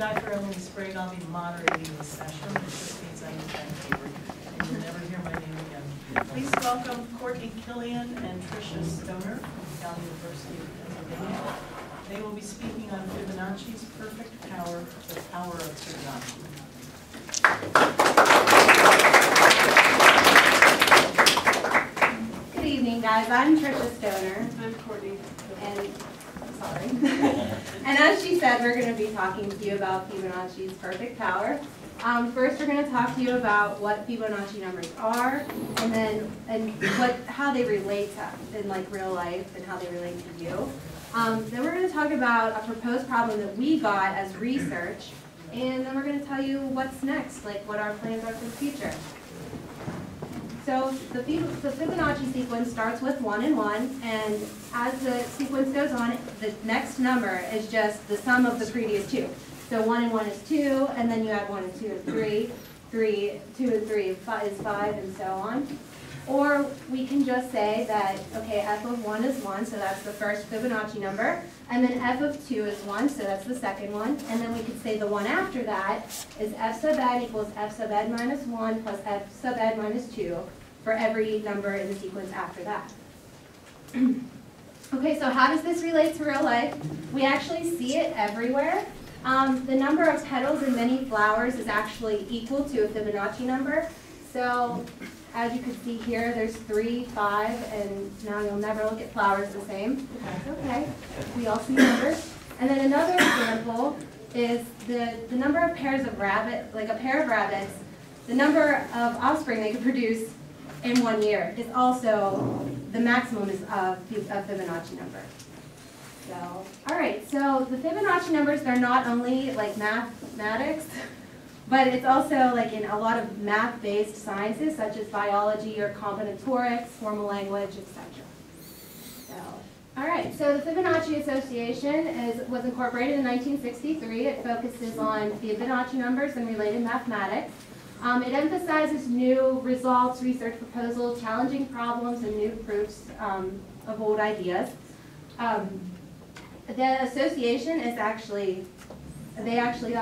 Dr. Emily Sprague. I'll be moderating this session. It just means I'm favorite, and you'll never hear my name again. Please welcome Courtney Killian and Tricia Stoner from Cal University of Pennsylvania. They will be speaking on Fibonacci's perfect power, the power of Fibonacci. Good evening, guys. I'm Tricia Stoner. I'm Courtney. And sorry. And as she said, we're going to be talking to you about Fibonacci's perfect power. First, we're going to talk to you about what Fibonacci numbers are, and then how they relate to us in like real life and how they relate to you. Then we're going to talk about a proposed problem that we got as research, and then we're going to tell you what's next, like what our plans are for the future. So the Fibonacci sequence starts with 1 and 1, and as the sequence goes on, the next number is just the sum of the previous two. So 1 and 1 is 2, and then you add 1 and 2 is 3, 2 and 3 is 5, and so on. Or we can just say that, okay, f of 1 is 1, so that's the first Fibonacci number, and then f of 2 is 1, so that's the second one, and then we could say the one after that is f sub n equals f sub n minus 1 plus f sub n minus 2 for every number in the sequence after that. Okay, so how does this relate to real life? We actually see it everywhere. The number of petals in many flowers is actually equal to a Fibonacci number. So as you can see here, there's 3, 5, and now you'll never look at flowers the same. That's okay. We all see numbers. And then another example is the number of pairs of rabbits, like a pair of rabbits, the number of offspring they could produce in 1 year is also the maximum is of Fibonacci number. So, all right, so the Fibonacci numbers, they're not only like mathematics, but it's also like in a lot of math-based sciences such as biology or combinatorics, formal language, etc. So, all right, so the Fibonacci Association was incorporated in 1963. It focuses on Fibonacci numbers and related mathematics. It emphasizes new results, research proposals, challenging problems, and new proofs of old ideas. The association is they actually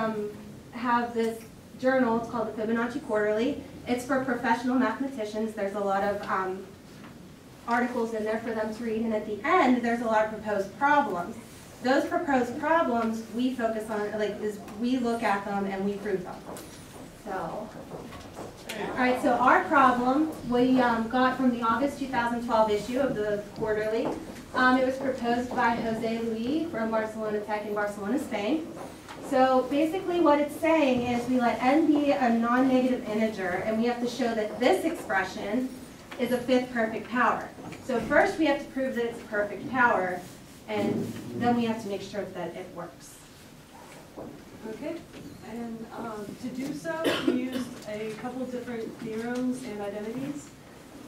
have this journal. It's called the Fibonacci Quarterly. It's for professional mathematicians. There's a lot of articles in there for them to read, and at the end, there's a lot of proposed problems. Those proposed problems we focus on, we look at them and we prove them. So, all right, so our problem we got from the August 2012 issue of the Quarterly. It was proposed by Jose Luis from Barcelona Tech in Barcelona, Spain. So basically what it's saying is we let n be a non-negative integer, and we have to show that this expression is a fifth perfect power. So first we have to prove that it's a perfect power, and then we have to make sure that it works. Okay, and to do so, we used a couple different theorems and identities.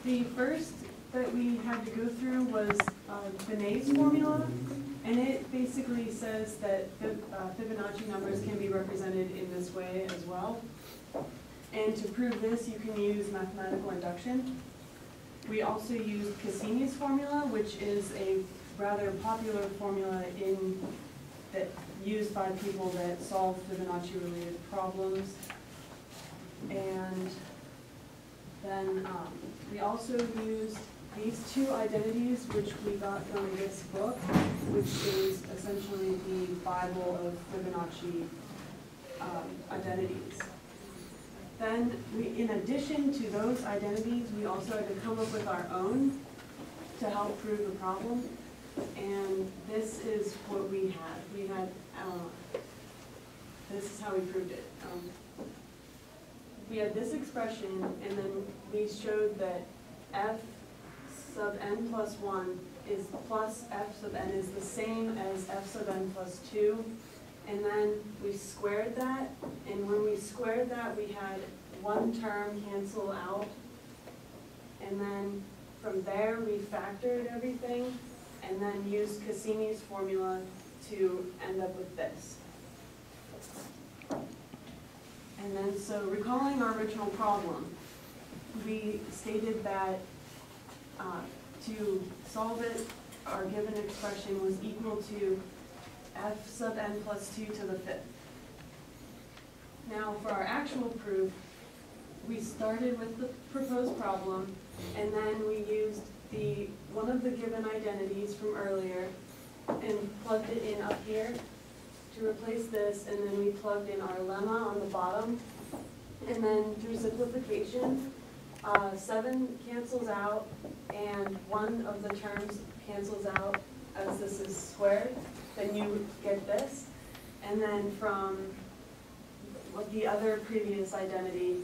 The first that we had to go through was Binet's formula, and it basically says that Fibonacci numbers can be represented in this way as well. And to prove this, you can use mathematical induction. We also used Cassini's formula, which is a rather popular formula used by people that solve Fibonacci-related problems. And then we also used these two identities, which we got from this book, which is essentially the Bible of Fibonacci identities. Then, in addition to those identities, we also had to come up with our own to help prove the problem. And this is what we had. We had, this is how we proved it. We had this expression, and then we showed that f sub n plus 1 is plus f sub n is the same as f sub n plus 2. And then we squared that, and when we squared that, we had one term cancel out. And then from there, we factored everything, and then used Cassini's formula to end up with this. And then, so recalling our original problem, we stated that to solve it, our given expression was equal to f sub n plus 2 to the fifth. Now, for our actual proof, we started with the proposed problem, and then we used one of the given identities from earlier and plugged it in up here to replace this, and then we plugged in our lemma on the bottom. And then through simplification, 7 cancels out, and one of the terms cancels out as this is squared. Then you get this. And then from the other previous identity,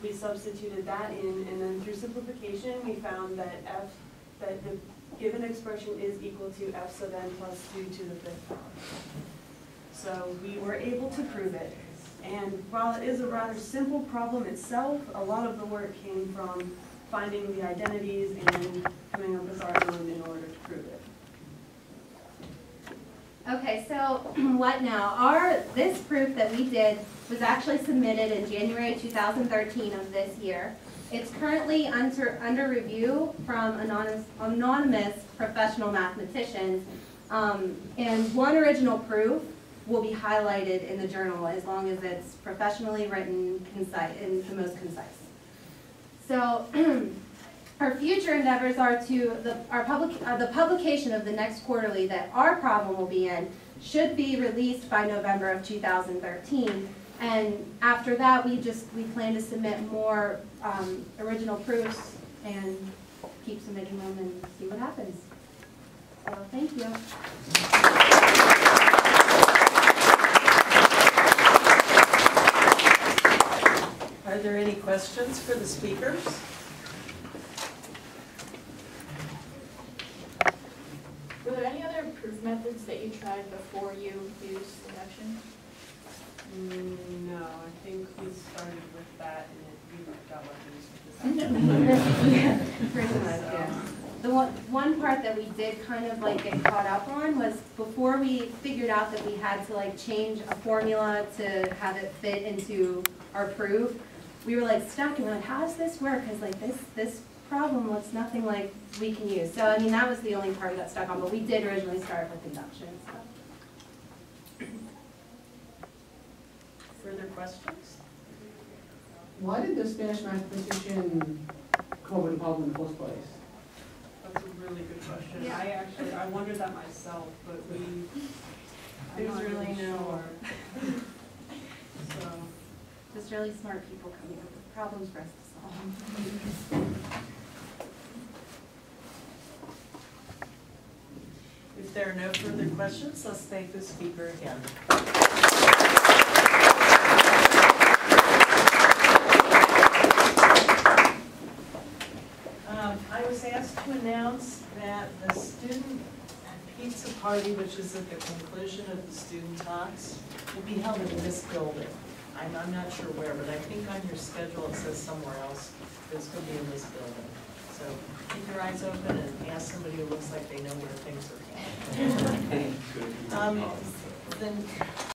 we substituted that in, and then through simplification, we found that the given expression is equal to f sub n plus 2 to the 5th power. So we were able to prove it. And while it is a rather simple problem itself, a lot of the work came from finding the identities and coming up with our own in order to prove it. Okay, so what now? This proof that we did was actually submitted in January 2013 of this year. It's currently under review from anonymous professional mathematicians, and one original proof will be highlighted in the journal as long as it's professionally written, concise, and the most concise. So our future endeavors are the publication of the next quarterly that our problem will be in should be released by November of 2013. And after that, we plan to submit more original proofs and keep submitting them and see what happens. So thank you. Are there any questions for the speakers? Were there any other proof methods that you tried before you used reduction? No, I think we started with that and we got lucky. Yeah, pretty much, yeah. The one part that we did kind of like get caught up on was before we figured out that we had to like change a formula to have it fit into our proof, we were like stuck and we're like, how does this work? Because like this problem looks nothing like we can use. So I mean that was the only part we got stuck on, but we did originally start with induction. So. Further questions? Why did the Spanish mathematician come up with the problem in the first place? That's a really good question. Yeah. I wondered that myself, but There's really no. So. Just really smart people coming up with problems for us to solve. If there are no further questions, let's thank the speaker again. I was asked to announce that the student pizza party, which is at the conclusion of the student talks, will be held in this building. I'm not sure where, but I think on your schedule it says somewhere else. It's going to be in this building. So keep your eyes open and ask somebody who looks like they know where things are going. Then